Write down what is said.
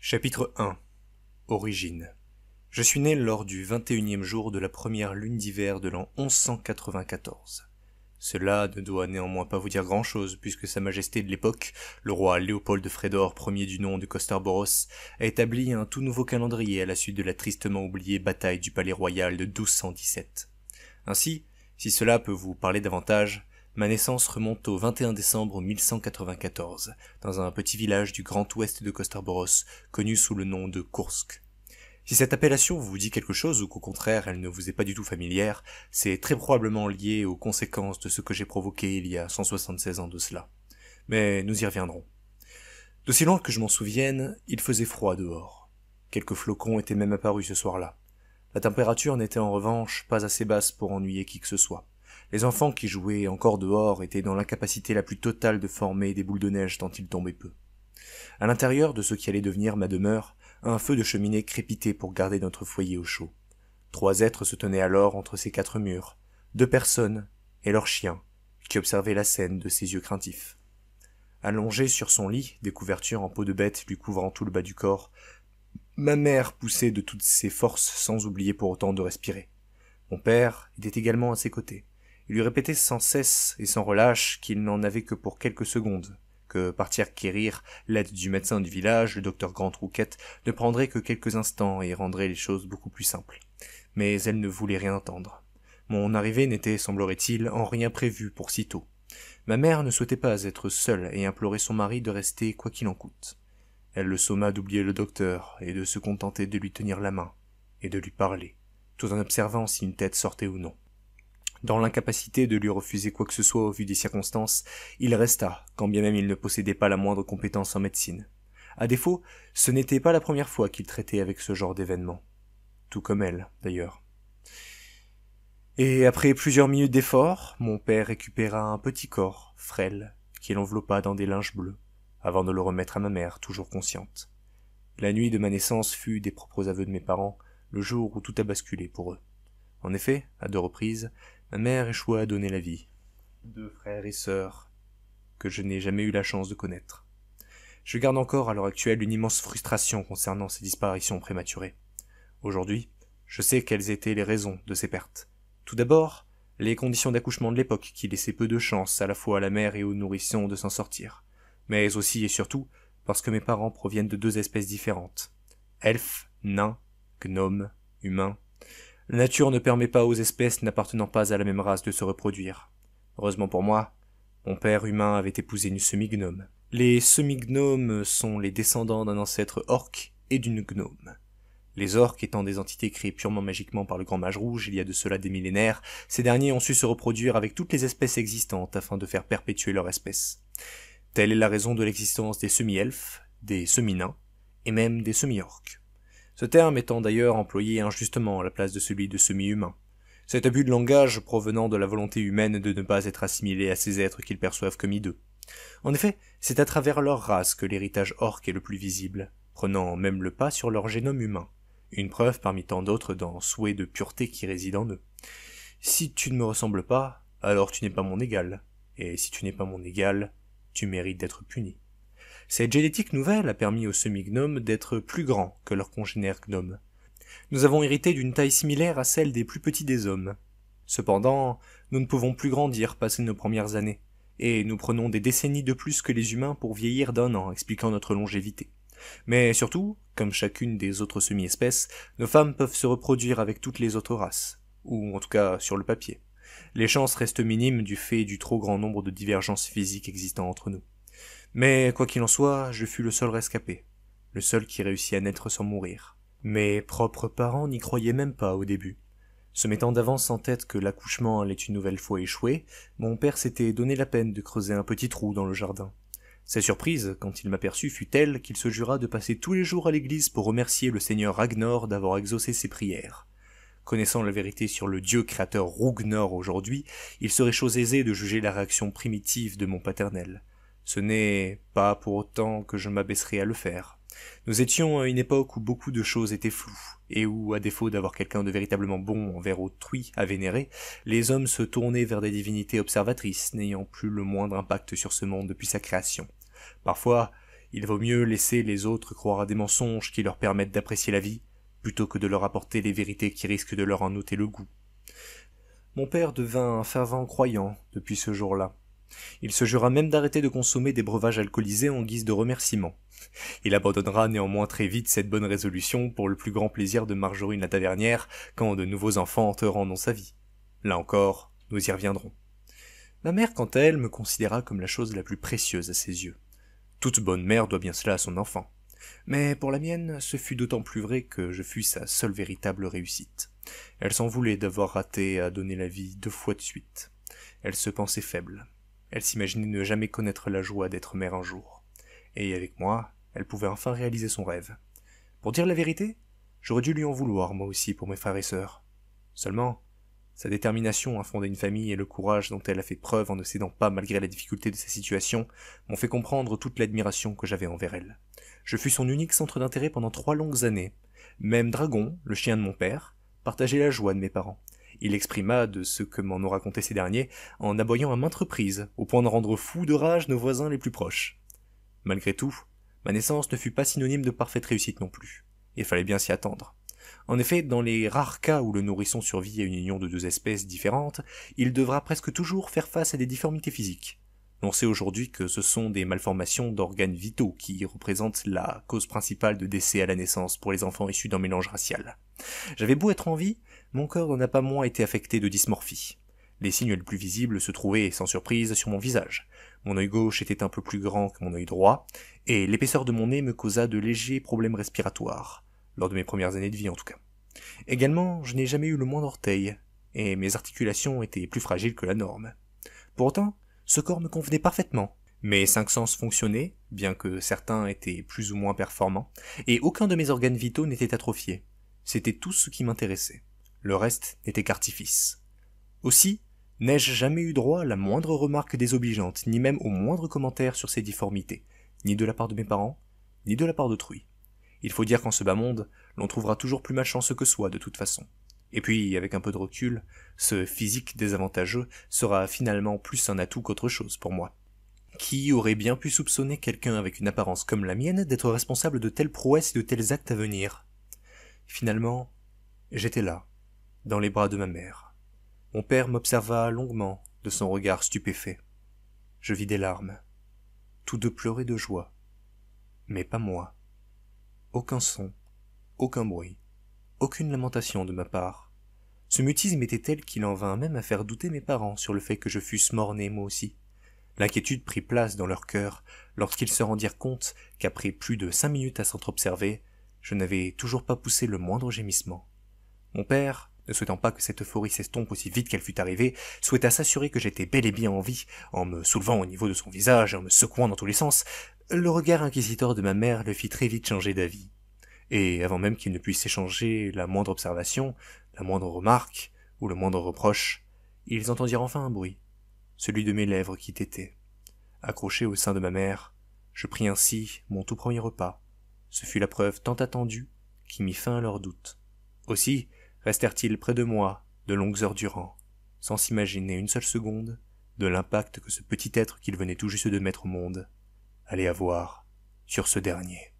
Chapitre 1. Origine. Je suis né lors du 21e jour de la première lune d'hiver de l'an 1194. Cela ne doit néanmoins pas vous dire grand-chose, puisque Sa Majesté de l'époque, le roi Léopold Frédor Ier du nom de Coster-Boros, a établi un tout nouveau calendrier à la suite de la tristement oubliée bataille du Palais Royal de 1217. Ainsi, si cela peut vous parler davantage, ma naissance remonte au 21 décembre 1194, dans un petit village du grand ouest de Coster-Boros, connu sous le nom de Kursk. Si cette appellation vous dit quelque chose ou qu'au contraire elle ne vous est pas du tout familière, c'est très probablement lié aux conséquences de ce que j'ai provoqué il y a 176 ans de cela. Mais nous y reviendrons. D'aussi loin que je m'en souvienne, il faisait froid dehors. Quelques flocons étaient même apparus ce soir-là. La température n'était en revanche pas assez basse pour ennuyer qui que ce soit. Les enfants qui jouaient encore dehors étaient dans l'incapacité la plus totale de former des boules de neige tant il tombait peu. À l'intérieur de ce qui allait devenir ma demeure, un feu de cheminée crépitait pour garder notre foyer au chaud. 3 êtres se tenaient alors entre ces 4 murs, 2 personnes et leur chien, qui observaient la scène de ses yeux craintifs. Allongée sur son lit, des couvertures en peau de bête lui couvrant tout le bas du corps, ma mère poussait de toutes ses forces sans oublier pour autant de respirer. Mon père était également à ses côtés. Il lui répétait sans cesse et sans relâche qu'il n'en avait que pour quelques secondes, que partir quérir l'aide du médecin du village, le docteur Grant Rouquette, ne prendrait que quelques instants et rendrait les choses beaucoup plus simples. Mais elle ne voulait rien entendre. Mon arrivée n'était, semblerait-il, en rien prévue pour si tôt. Ma mère ne souhaitait pas être seule et implorait son mari de rester quoi qu'il en coûte. Elle le somma d'oublier le docteur et de se contenter de lui tenir la main et de lui parler, tout en observant si une tête sortait ou non. Dans l'incapacité de lui refuser quoi que ce soit au vu des circonstances, il resta, quand bien même il ne possédait pas la moindre compétence en médecine. À défaut, ce n'était pas la première fois qu'il traitait avec ce genre d'événement. Tout comme elle, d'ailleurs. Et après plusieurs minutes d'effort, mon père récupéra un petit corps, frêle, qu'il enveloppa dans des linges bleus, avant de le remettre à ma mère, toujours consciente. La nuit de ma naissance fut, des propres aveux de mes parents, le jour où tout a basculé pour eux. En effet, à 2 reprises, ma mère échoua à donner la vie. 2 frères et sœurs que je n'ai jamais eu la chance de connaître. Je garde encore à l'heure actuelle une immense frustration concernant ces disparitions prématurées. Aujourd'hui, je sais quelles étaient les raisons de ces pertes. Tout d'abord, les conditions d'accouchement de l'époque qui laissaient peu de chance à la fois à la mère et aux nourrissons de s'en sortir. Mais aussi et surtout parce que mes parents proviennent de 2 espèces différentes. Elfes, nains, gnomes, humains. La nature ne permet pas aux espèces n'appartenant pas à la même race de se reproduire. Heureusement pour moi, mon père humain avait épousé une semi-gnome. Les semi-gnomes sont les descendants d'un ancêtre orc et d'une gnome. Les orques étant des entités créées purement magiquement par le grand mage rouge il y a de cela des millénaires, ces derniers ont su se reproduire avec toutes les espèces existantes afin de faire perpétuer leur espèce. Telle est la raison de l'existence des semi-elfes, des semi-nains, et même des semi-orques. Ce terme étant d'ailleurs employé injustement à la place de celui de semi-humain. Cet abus de langage provenant de la volonté humaine de ne pas être assimilé à ces êtres qu'ils perçoivent comme hideux. En effet, c'est à travers leur race que l'héritage orc est le plus visible, prenant même le pas sur leur génome humain, une preuve parmi tant d'autres d'un souhait de pureté qui réside en eux. Si tu ne me ressembles pas, alors tu n'es pas mon égal, et si tu n'es pas mon égal, tu mérites d'être puni. Cette génétique nouvelle a permis aux semi-gnomes d'être plus grands que leurs congénères gnomes. Nous avons hérité d'une taille similaire à celle des plus petits des hommes. Cependant, nous ne pouvons plus grandir passé nos premières années, et nous prenons des décennies de plus que les humains pour vieillir d'1 an, expliquant notre longévité. Mais surtout, comme chacune des autres semi-espèces, nos femmes peuvent se reproduire avec toutes les autres races, ou en tout cas sur le papier. Les chances restent minimes du fait du trop grand nombre de divergences physiques existant entre nous. Mais, quoi qu'il en soit, je fus le seul rescapé, le seul qui réussit à naître sans mourir. Mes propres parents n'y croyaient même pas au début. Se mettant d'avance en tête que l'accouchement allait une nouvelle fois échouer, mon père s'était donné la peine de creuser un petit trou dans le jardin. Sa surprise, quand il m'aperçut, fut telle qu'il se jura de passer tous les jours à l'église pour remercier le seigneur Ragnar d'avoir exaucé ses prières. Connaissant la vérité sur le dieu créateur Rougnor aujourd'hui, il serait chose aisée de juger la réaction primitive de mon paternel. Ce n'est pas pour autant que je m'abaisserai à le faire. Nous étions à une époque où beaucoup de choses étaient floues, et où, à défaut d'avoir quelqu'un de véritablement bon envers autrui à vénérer, les hommes se tournaient vers des divinités observatrices, n'ayant plus le moindre impact sur ce monde depuis sa création. Parfois, Il vaut mieux laisser les autres croire à des mensonges qui leur permettent d'apprécier la vie, plutôt que de leur apporter les vérités qui risquent de leur en ôter le goût. Mon père devint un fervent croyant depuis ce jour-là. Il se jura même d'arrêter de consommer des breuvages alcoolisés en guise de remerciement. Il abandonnera néanmoins très vite cette bonne résolution pour le plus grand plaisir de Marjorine la tavernière quand de nouveaux enfants entreront dans sa vie. Là encore, nous y reviendrons. Ma mère, quant à elle, me considéra comme la chose la plus précieuse à ses yeux. Toute bonne mère doit bien cela à son enfant. Mais pour la mienne, ce fut d'autant plus vrai que je fus sa seule véritable réussite. Elle s'en voulait d'avoir raté à donner la vie 2 fois de suite. Elle se pensait faible. Elle s'imaginait ne jamais connaître la joie d'être mère un jour. Et avec moi, elle pouvait enfin réaliser son rêve. Pour dire la vérité, j'aurais dû lui en vouloir, moi aussi, pour mes frères et sœurs. Seulement, sa détermination à fonder une famille et le courage dont elle a fait preuve en ne cédant pas malgré la difficulté de sa situation m'ont fait comprendre toute l'admiration que j'avais envers elle. Je fus son unique centre d'intérêt pendant 3 longues années. Même Dragon, le chien de mon père, partageait la joie de mes parents. Il exprima de ce que m'en ont raconté ces derniers en aboyant à maintes reprises, au point de rendre fous de rage nos voisins les plus proches. Malgré tout, ma naissance ne fut pas synonyme de parfaite réussite non plus. Il fallait bien s'y attendre. En effet, dans les rares cas où le nourrisson survit à une union de 2 espèces différentes, il devra presque toujours faire face à des difformités physiques. On sait aujourd'hui que ce sont des malformations d'organes vitaux qui représentent la cause principale de décès à la naissance pour les enfants issus d'un mélange racial. J'avais beau être en vie, mon corps n'en a pas moins été affecté de dysmorphie. Les signes les plus visibles se trouvaient, sans surprise, sur mon visage. Mon œil gauche était un peu plus grand que mon œil droit, et l'épaisseur de mon nez me causa de légers problèmes respiratoires, lors de mes premières années de vie en tout cas. Également, je n'ai jamais eu le moindre orteil, et mes articulations étaient plus fragiles que la norme. Pour autant, ce corps me convenait parfaitement. Mes 5 sens fonctionnaient, bien que certains étaient plus ou moins performants, et aucun de mes organes vitaux n'était atrophié. C'était tout ce qui m'intéressait. Le reste n'était qu'artifice. Aussi, n'ai-je jamais eu droit à la moindre remarque désobligeante, ni même au moindre commentaire sur ces difformités, ni de la part de mes parents, ni de la part d'autrui. Il faut dire qu'en ce bas monde, l'on trouvera toujours plus malchanceux que soi de toute façon. Et puis, avec un peu de recul, ce physique désavantageux sera finalement plus un atout qu'autre chose pour moi. Qui aurait bien pu soupçonner quelqu'un avec une apparence comme la mienne d'être responsable de telles prouesses et de tels actes à venir? Finalement, j'étais là, dans les bras de ma mère. Mon père m'observa longuement, de son regard stupéfait. Je vis des larmes. Tous deux pleuraient de joie. Mais pas moi. Aucun son, aucun bruit, aucune lamentation de ma part. Ce mutisme était tel qu'il en vint même à faire douter mes parents sur le fait que je fusse mort-né moi aussi. L'inquiétude prit place dans leur cœur lorsqu'ils se rendirent compte qu'après plus de 5 minutes à s'entre-observer, je n'avais toujours pas poussé le moindre gémissement. Mon père, ne souhaitant pas que cette euphorie s'estompe aussi vite qu'elle fût arrivée, souhaita s'assurer que j'étais bel et bien en vie, en me soulevant au niveau de son visage et en me secouant dans tous les sens. Le regard inquisiteur de ma mère le fit très vite changer d'avis. Et avant même qu'il ne puisse échanger la moindre observation, la moindre remarque ou le moindre reproche, ils entendirent enfin un bruit, celui de mes lèvres qui tétaient. Accroché au sein de ma mère, je pris ainsi mon tout premier repas. Ce fut la preuve tant attendue qui mit fin à leurs doutes. Aussi restèrent-ils près de moi de longues heures durant, sans s'imaginer une seule seconde de l'impact que ce petit être qu'ils venaient tout juste de mettre au monde allait avoir sur ce dernier.